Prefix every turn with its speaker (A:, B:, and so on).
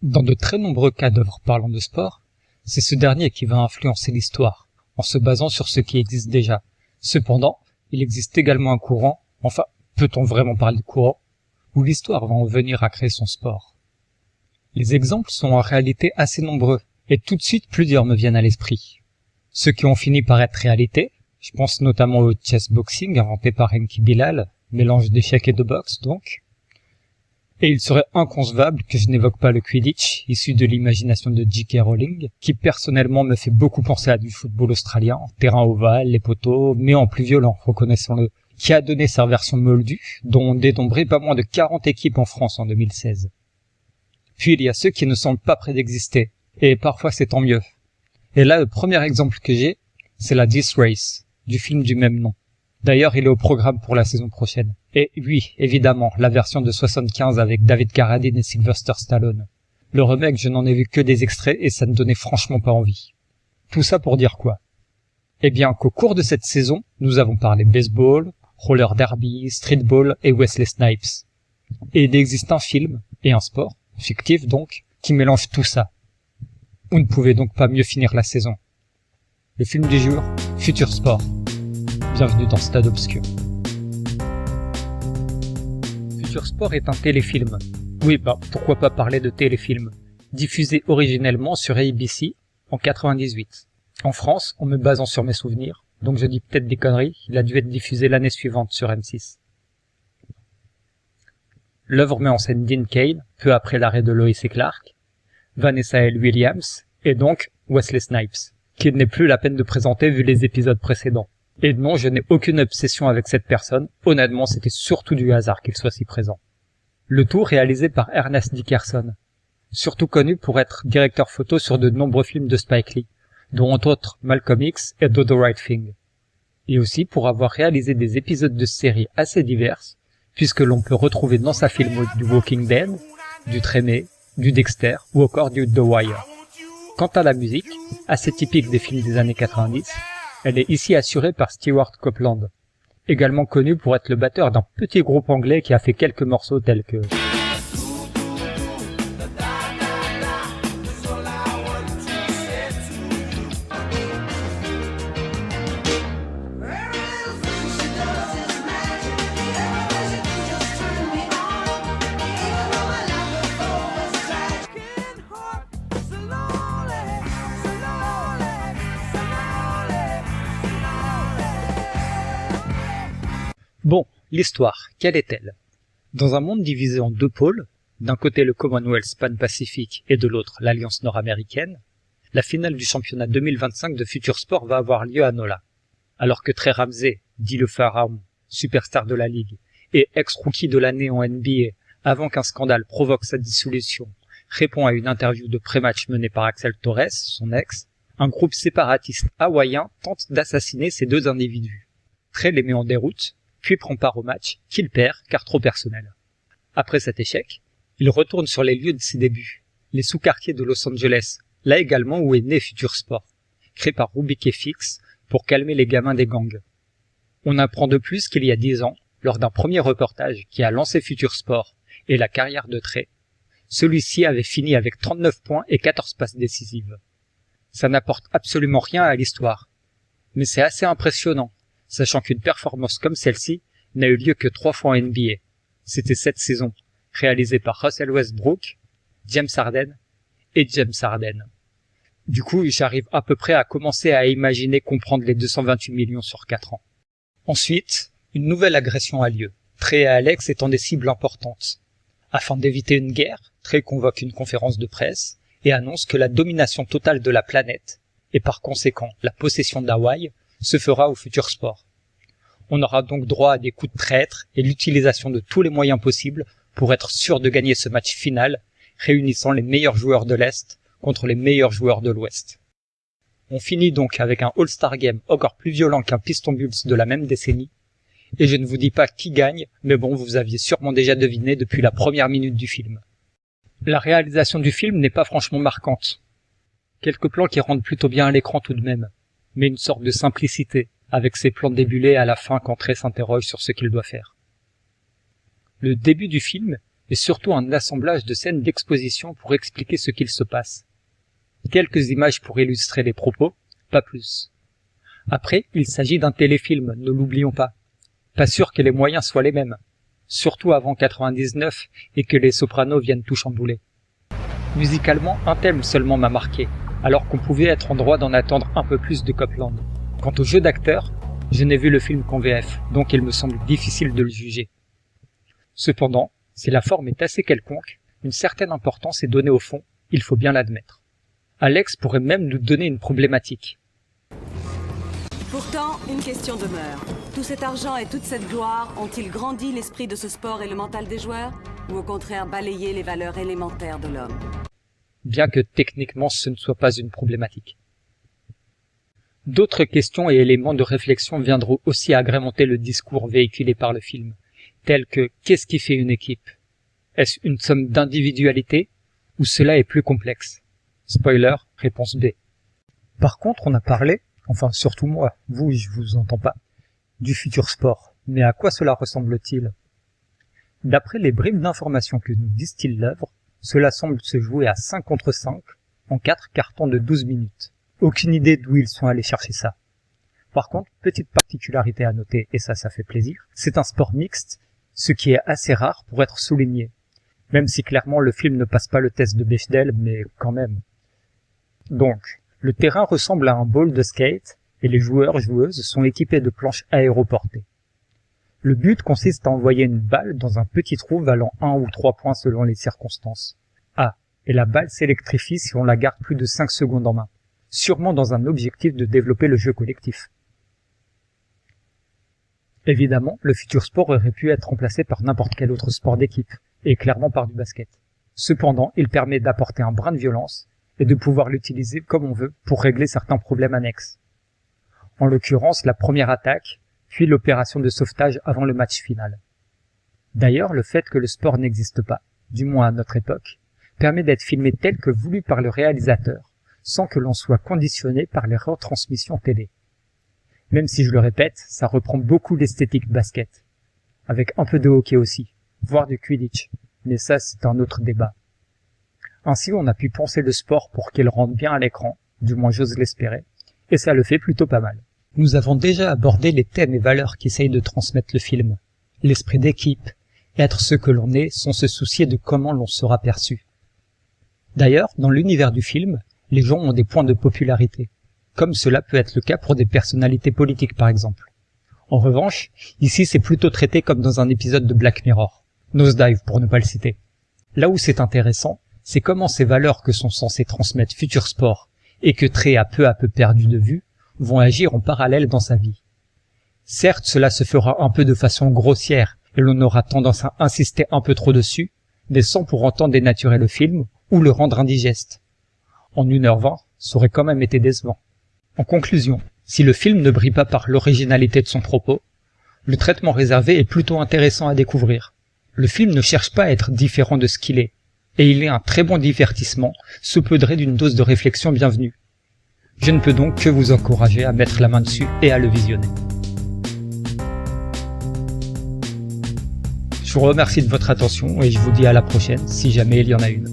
A: Dans de très nombreux cas d'œuvres parlant de sport, c'est ce dernier qui va influencer l'histoire, en se basant sur ce qui existe déjà. Cependant, il existe également un courant, enfin, peut-on vraiment parler de courant, où l'histoire va en venir à créer son sport. Les exemples sont en réalité assez nombreux, et tout de suite plusieurs me viennent à l'esprit. Ceux qui ont fini par être réalité, je pense notamment au chessboxing inventé par Enki Bilal, mélange d'échecs et de boxe donc. Et il serait inconcevable que je n'évoque pas le Quidditch, issu de l'imagination de J.K. Rowling, qui personnellement me fait beaucoup penser à du football australien, terrain ovale, les poteaux, mais en plus violent, reconnaissons-le, qui a donné sa version moldue, dont on dénombrait pas moins de 40 équipes en France en 2016. Puis il y a ceux qui ne semblent pas près d'exister, et parfois c'est tant mieux. Et là, le premier exemple que j'ai, c'est la Death Race, du film du même nom. D'ailleurs, il est au programme pour la saison prochaine. Et oui, évidemment, la version de 75 avec David Carradine et Sylvester Stallone. Le remake, je n'en ai vu que des extraits et ça ne donnait franchement pas envie. Tout ça pour dire quoi? Eh bien, qu'au cours de cette saison, nous avons parlé baseball, roller derby, streetball et Wesley Snipes. Et il existe un film, et un sport, fictif donc, qui mélange tout ça. On ne pouvait donc pas mieux finir la saison. Le film du jour, Futur Sport. Bienvenue dans Stade Obscur. Futur Sport est un téléfilm. Oui, pourquoi pas parler de téléfilm. Diffusé originellement sur ABC en 98. En France, en me basant sur mes souvenirs, donc je dis peut-être des conneries, il a dû être diffusé l'année suivante sur M6. L'œuvre met en scène Dean Cain, peu après l'arrêt de Lois et Clark, Vanessa L. Williams, et donc Wesley Snipes, qu'il n'est plus la peine de présenter vu les épisodes précédents. Et non, je n'ai aucune obsession avec cette personne, honnêtement c'était surtout du hasard qu'il soit si présent. Le tout réalisé par Ernest Dickerson, surtout connu pour être directeur photo sur de nombreux films de Spike Lee, dont entre autres Malcolm X et Do the Right Thing. Et aussi pour avoir réalisé des épisodes de séries assez diverses, puisque l'on peut retrouver dans sa film du Walking Dead, du Traîné, du Dexter ou encore du The Wire. Quant à la musique, assez typique des films des années 90, elle est ici assurée par Stewart Copeland, également connu pour être le batteur d'un petit groupe anglais qui a fait quelques morceaux tels que... Bon, l'histoire, quelle est-elle? Dans un monde divisé en deux pôles, d'un côté le Commonwealth Pan-Pacifique et de l'autre l'Alliance Nord-Américaine, la finale du championnat 2025 de Futur Sport va avoir lieu à Nola. Alors que Trey Ramsey, dit le pharaon, superstar de la Ligue, et ex-rookie de l'année en NBA, avant qu'un scandale provoque sa dissolution, répond à une interview de pré-match menée par Axel Torres, son ex, un groupe séparatiste hawaïen tente d'assassiner ces deux individus. Trey les met en déroute, puis prend part au match, qu'il perd car trop personnel. Après cet échec, il retourne sur les lieux de ses débuts, les sous-quartiers de Los Angeles, là également où est né Futur Sport, créé par Rubik et Fix pour calmer les gamins des gangs. On apprend de plus qu'il y a 10 ans, lors d'un premier reportage qui a lancé Futur Sport et la carrière de Trey, celui-ci avait fini avec 39 points et 14 passes décisives. Ça n'apporte absolument rien à l'histoire, mais c'est assez impressionnant, sachant qu'une performance comme celle-ci n'a eu lieu que 3 fois en NBA. C'était cette saison, réalisée par Russell Westbrook, James Harden et James Harden. Du coup, j'arrive à peu près à commencer à imaginer comprendre les 228 millions sur 4 ans. Ensuite, une nouvelle agression a lieu, Trey et Alex étant des cibles importantes. Afin d'éviter une guerre, Trey convoque une conférence de presse et annonce que la domination totale de la planète, et par conséquent la possession d'Hawaï, se fera au Futur Sport. On aura donc droit à des coups de traître et l'utilisation de tous les moyens possibles pour être sûr de gagner ce match final, réunissant les meilleurs joueurs de l'Est contre les meilleurs joueurs de l'Ouest. On finit donc avec un All-Star Game encore plus violent qu'un Piston Bulls de la même décennie, et je ne vous dis pas qui gagne, mais bon, vous aviez sûrement déjà deviné depuis la première minute du film. La réalisation du film n'est pas franchement marquante. Quelques plans qui rendent plutôt bien à l'écran tout de même, mais une sorte de simplicité, avec ses plans débulés à la fin quand Trey s'interroge sur ce qu'il doit faire. Le début du film et surtout un assemblage de scènes d'exposition pour expliquer ce qu'il se passe. Quelques images pour illustrer les propos, pas plus. Après, il s'agit d'un téléfilm, ne l'oublions pas. Pas sûr que les moyens soient les mêmes, surtout avant 99 et que les sopranos viennent tout chambouler. Musicalement, un thème seulement m'a marqué, alors qu'on pouvait être en droit d'en attendre un peu plus de Copland. Quant au jeu d'acteur, je n'ai vu le film qu'en VF, donc il me semble difficile de le juger. Cependant, si la forme est assez quelconque, une certaine importance est donnée au fond, il faut bien l'admettre. Alex pourrait même nous donner une problématique.
B: Pourtant, une question demeure. Tout cet argent et toute cette gloire ont-ils grandi l'esprit de ce sport et le mental des joueurs? Ou au contraire balayé les valeurs élémentaires de l'homme?
A: Bien que techniquement ce ne soit pas une problématique. D'autres questions et éléments de réflexion viendront aussi agrémenter le discours véhiculé par le film, tels que qu'est-ce qui fait une équipe? Est-ce une somme d'individualité ou cela est plus complexe? Spoiler, réponse B. Par contre, on a parlé, enfin surtout moi, vous je vous entends pas, du futur sport. Mais à quoi cela ressemble-t-il? D'après les bribes d'informations que nous distille l'œuvre, cela semble se jouer à 5 contre 5 en 4 cartons de 12 minutes. Aucune idée d'où ils sont allés chercher ça. Par contre, petite particularité à noter, et ça fait plaisir, c'est un sport mixte, ce qui est assez rare pour être souligné. Même si clairement le film ne passe pas le test de Bechdel, mais quand même. Donc, le terrain ressemble à un bowl de skate, et les joueurs-joueuses sont équipés de planches aéroportées. Le but consiste à envoyer une balle dans un petit trou valant 1 ou 3 points selon les circonstances. Ah, et la balle s'électrifie si on la garde plus de 5 secondes en main, sûrement dans un objectif de développer le jeu collectif. Évidemment, le futur sport aurait pu être remplacé par n'importe quel autre sport d'équipe, et clairement par du basket. Cependant, il permet d'apporter un brin de violence et de pouvoir l'utiliser comme on veut pour régler certains problèmes annexes. En l'occurrence, la première attaque, puis l'opération de sauvetage avant le match final. D'ailleurs, le fait que le sport n'existe pas, du moins à notre époque, permet d'être filmé tel que voulu par le réalisateur, sans que l'on soit conditionné par les retransmissions télé. Même si je le répète, ça reprend beaucoup l'esthétique basket, avec un peu de hockey aussi, voire du Quidditch, mais ça c'est un autre débat. Ainsi on a pu penser le sport pour qu'il rentre bien à l'écran, du moins j'ose l'espérer, et ça le fait plutôt pas mal. Nous avons déjà abordé les thèmes et valeurs qu'essaye de transmettre le film. L'esprit d'équipe, être ce que l'on est sans se soucier de comment l'on sera perçu. D'ailleurs, dans l'univers du film, les gens ont des points de popularité, comme cela peut être le cas pour des personnalités politiques par exemple. En revanche, ici c'est plutôt traité comme dans un épisode de Black Mirror, Nosedive pour ne pas le citer. Là où c'est intéressant, c'est comment ces valeurs que sont censées transmettre Futur Sport et que Trey a peu à peu perdu de vue, vont agir en parallèle dans sa vie. Certes, cela se fera un peu de façon grossière et l'on aura tendance à insister un peu trop dessus, mais sans pour autant dénaturer le film ou le rendre indigeste. En 1h20, ça aurait quand même été décevant. En conclusion, si le film ne brille pas par l'originalité de son propos, le traitement réservé est plutôt intéressant à découvrir. Le film ne cherche pas à être différent de ce qu'il est, et il est un très bon divertissement, saupoudré d'une dose de réflexion bienvenue. Je ne peux donc que vous encourager à mettre la main dessus et à le visionner. Je vous remercie de votre attention et je vous dis à la prochaine si jamais il y en a une.